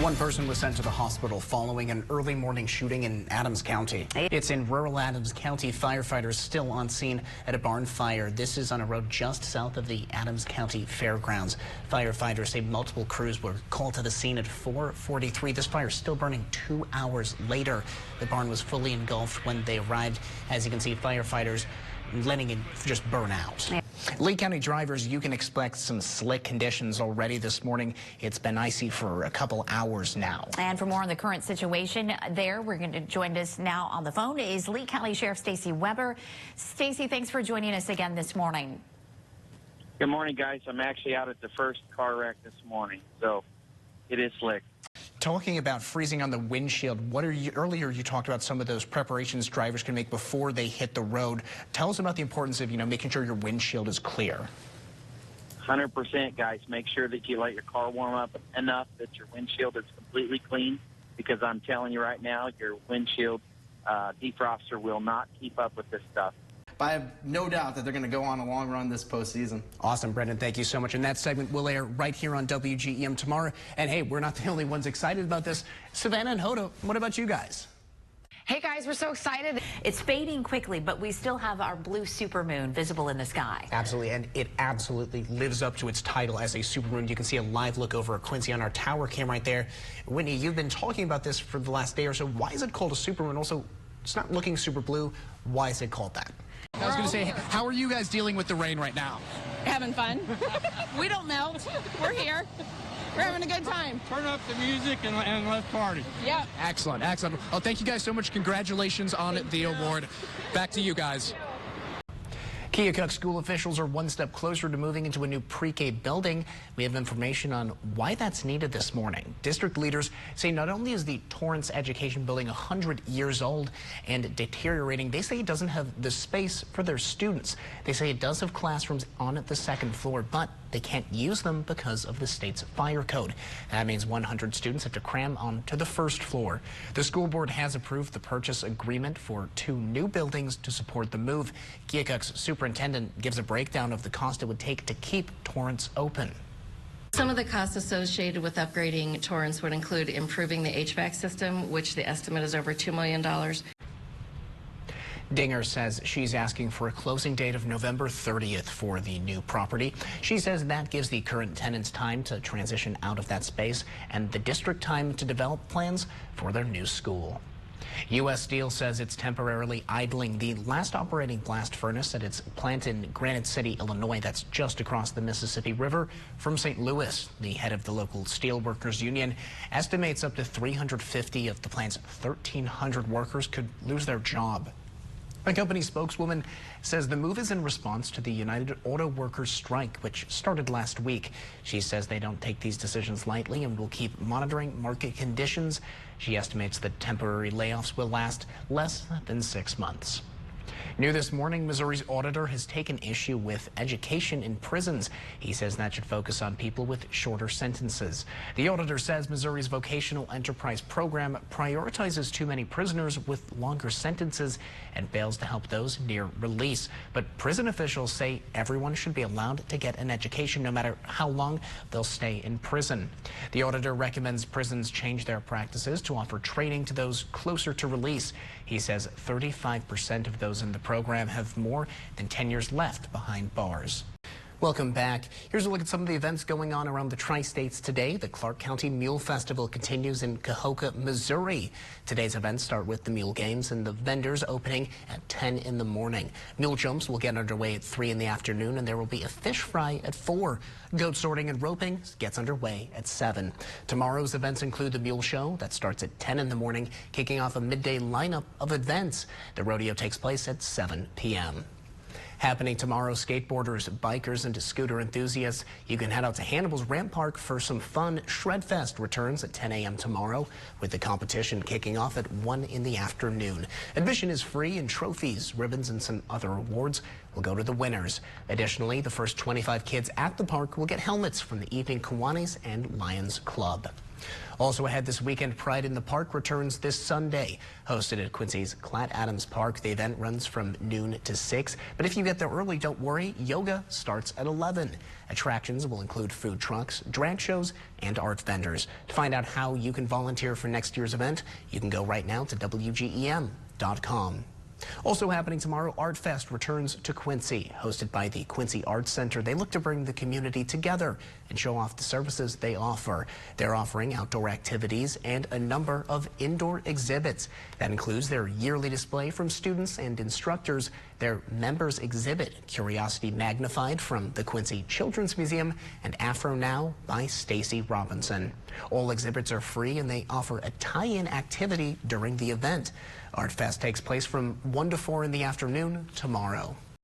One person was sent to the hospital following an early morning shooting in Adams County. It's in rural Adams County. Firefighters still on scene at a barn fire. This is on a road just south of the Adams County Fairgrounds. Firefighters say multiple crews were called to the scene at 4:43. This fire is still burning 2 hours later. The barn was fully engulfed when they arrived. As you can see, firefighters letting it just burn out. Lee County drivers, you can expect some slick conditions already this morning. It's been icy for a couple hours now. And for more on the current situation there, we're going to join us now on the phone is Lee County Sheriff Stacy Weber. Stacy, thanks for joining us again this morning. Good morning, guys. I'm actually out at the first car wreck this morning, so it is slick. Talking about freezing on the windshield, earlier you talked about some of those preparations drivers can make before they hit the road. Tell us about the importance of, making sure your windshield is clear. 100%, guys. Make sure that you let your car warm up enough that your windshield is completely clean, because I'm telling you right now, your windshield defroster will not keep up with this stuff. But I have no doubt that they're going to go on a long run this postseason. Awesome, Brendan. Thank you so much. And that segment will air right here on WGEM tomorrow. And hey, we're not the only ones excited about this. Savannah and Hoda, what about you guys? Hey guys, we're so excited. It's fading quickly, but we still have our blue supermoon visible in the sky. Absolutely, and it absolutely lives up to its title as a supermoon. You can see a live look over at Quincy on our tower cam right there. Whitney, you've been talking about this for the last day or so. Why is it called a supermoon? Also, it's not looking super blue. Why is it called that? I was going to say, how are you guys dealing with the rain right now? Having fun. We don't melt. We're here. We're having a good time. Turn up the music and let's party. Yep. Excellent, excellent. Oh, thank you guys so much. Congratulations on the award. Back to you guys. Keokuk school officials are one step closer to moving into a new pre-K building. We have information on why that's needed this morning. District leaders say not only is the Torrance Education Building 100 years old and deteriorating, they say it doesn't have the space for their students. They say it does have classrooms on the second floor, but they can't use them because of the state's fire code. That means 100 students have to cram onto the first floor. The school board has approved the purchase agreement for 2 new buildings to support the move. Keokuk's superintendent gives a breakdown of the cost it would take to keep Torrance open. Some of the costs associated with upgrading Torrance would include improving the HVAC system, which the estimate is over $2 million. Dinger says she's asking for a closing date of November 30th for the new property. She says that gives the current tenants time to transition out of that space and the district time to develop plans for their new school. U.S. Steel says it's temporarily idling the last operating blast furnace at its plant in Granite City, Illinois. That's just across the Mississippi River from St. Louis. The head of the local steelworkers union estimates up to 350 of the plant's 1,300 workers could lose their job. A company spokeswoman says the move is in response to the United Auto Workers strike, which started last week. She says they don't take these decisions lightly and will keep monitoring market conditions. She estimates that temporary layoffs will last less than 6 months. New this morning, Missouri's auditor has taken issue with education in prisons. He says that should focus on people with shorter sentences. The auditor says Missouri's vocational enterprise program prioritizes too many prisoners with longer sentences and fails to help those near release. But prison officials say everyone should be allowed to get an education no matter how long they'll stay in prison. The auditor recommends prisons change their practices to offer training to those closer to release. He says 35% of those in the program have more than 10 years left behind bars. Welcome back. Here's a look at some of the events going on around the Tri-States today. The Clark County Mule Festival continues in Cahokia, Missouri. Today's events start with the Mule Games and the vendors opening at 10 in the morning. Mule jumps will get underway at 3 in the afternoon, and there will be a fish fry at 4. Goat sorting and roping gets underway at 7. Tomorrow's events include the Mule Show that starts at 10 in the morning, kicking off a midday lineup of events. The rodeo takes place at 7 p.m. Happening tomorrow, skateboarders, bikers, and scooter enthusiasts, you can head out to Hannibal's Ramp Park for some fun. Shredfest returns at 10 a.m. tomorrow, with the competition kicking off at 1 in the afternoon. Admission is free, and trophies, ribbons, and some other awards will go to the winners. Additionally, the first 25 kids at the park will get helmets from the Evening Kiwanis and Lions Club. Also ahead this weekend, Pride in the Park returns this Sunday. Hosted at Quincy's Clat Adams Park, the event runs from noon to 6. But if you get there early, don't worry, yoga starts at 11. Attractions will include food trucks, drag shows, and art vendors. To find out how you can volunteer for next year's event, you can go right now to WGEM.com. Also happening tomorrow, Art Fest returns to Quincy. Hosted by the Quincy Arts Center, they look to bring the community together and show off the services they offer. They're offering outdoor activities and a number of indoor exhibits. That includes their yearly display from students and instructors, their members exhibit, Curiosity Magnified from the Quincy Children's Museum, and Afro Now by Stacy Robinson. All exhibits are free and they offer a tie-in activity during the event. Art Fest takes place from 1 to 4 in the afternoon tomorrow.